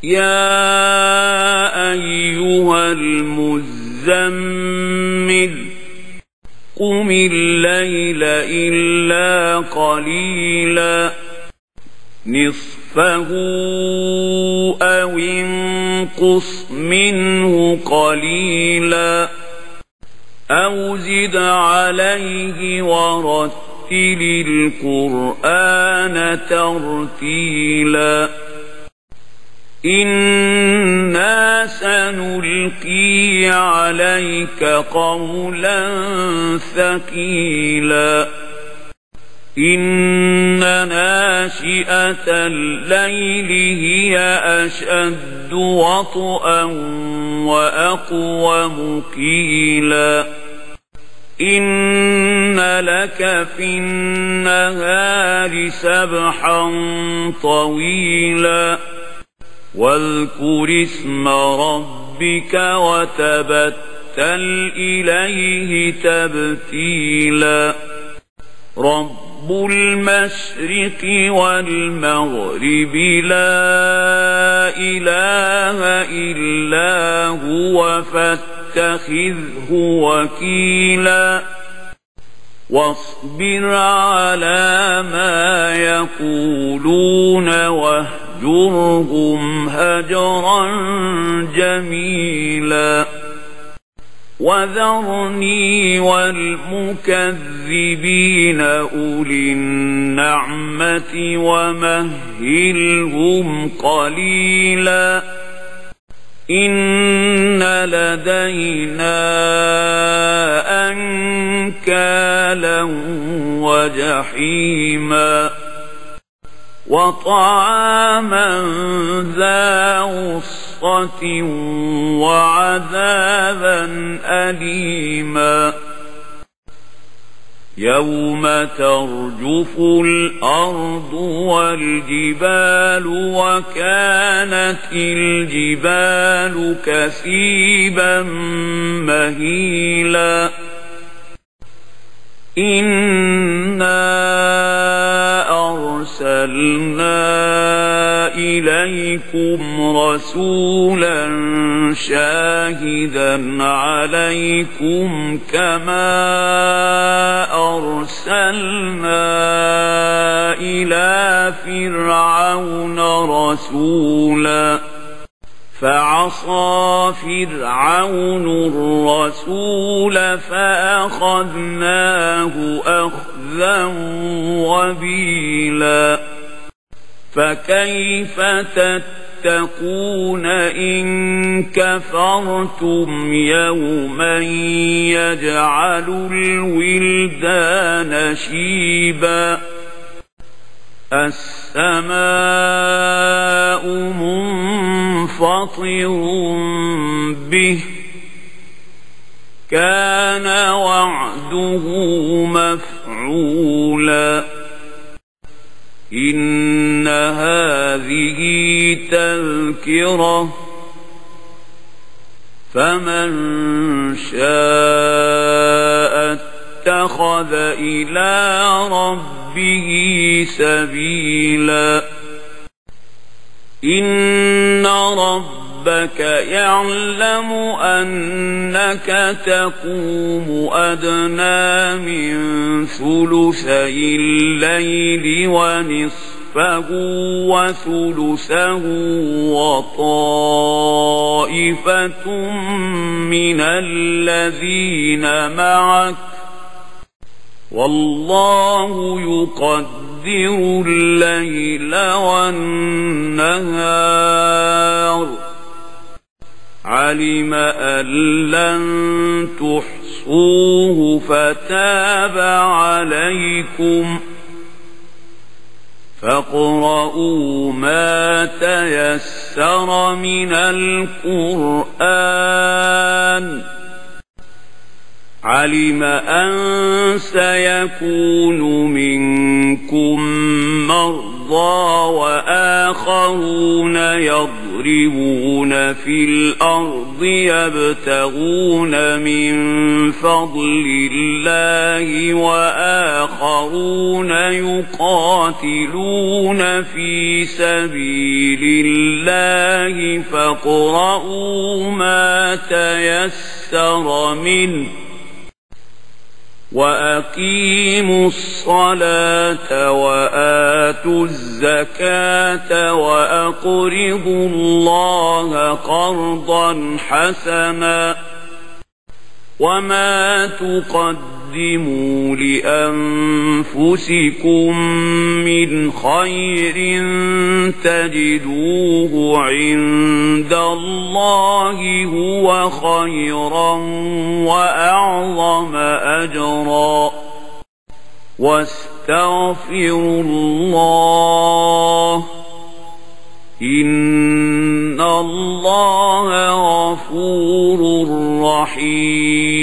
يا أيها المزمل قم الليل إلا قليلا نصفه أو انقص منه قليلا أو زد عليه ورتل القرآن ترتيلا إنا سنلقي عليك قولا ثقيلا إن ناشئة الليل هي أشد وطئا وأقوم قيلا إن لك في النهار سبحا طويلا واذكر اسم ربك وتبتل إليه تبتيلا رب المشرق والمغرب لا إله إلا هو فاتخذه وكيلا واصبر على ما يقولون واهجرهم هجرا جميلا وذرني والمكذبين أولي النعمة ومهلهم قليلا إن لدينا أنكالا وجحيما وطعاما ذا غصة وعذابا أليما يوم ترجف الأرض والجبال وكانت الجبال كثيبا مهيلا إنا أرسلنا إليكم رسولا شاهدا عليكم كما أرسلنا إلى فرعون رسولا فعصى فرعون الرسول فأخذناه أخذا وبيلا فكيف تتقون إن كفرتم يوما يجعل الولدان شيبا السماء منفطر به كان وعده مفعولا إن هذه تذكرة فمن شاء اتخذ إلى ربه سبيلا إن ربك يعلم أنك تقوم أدنى من ثلثي الليل ونصفه وثلثه وطائفة من الذين معك والله يقدر الليل والنهار علم أن لن تحصوه فتاب عليكم فاقرؤوا ما تيسر من القرآن علم أن سيكون منكم مرضى وآخرون يضربون في الأرض يبتغون من فضل الله وآخرون يقاتلون في سبيل الله فاقرؤوا ما تيسر منه وأقيموا الصلاة وآتوا الزكاة وأقرضوا الله قرضا حسنا وما تقدموا لأنفسكم من خير تجدوه عند الله هو خيرا وأعظم أجرا واستغفروا الله إن الله غفور رحيم.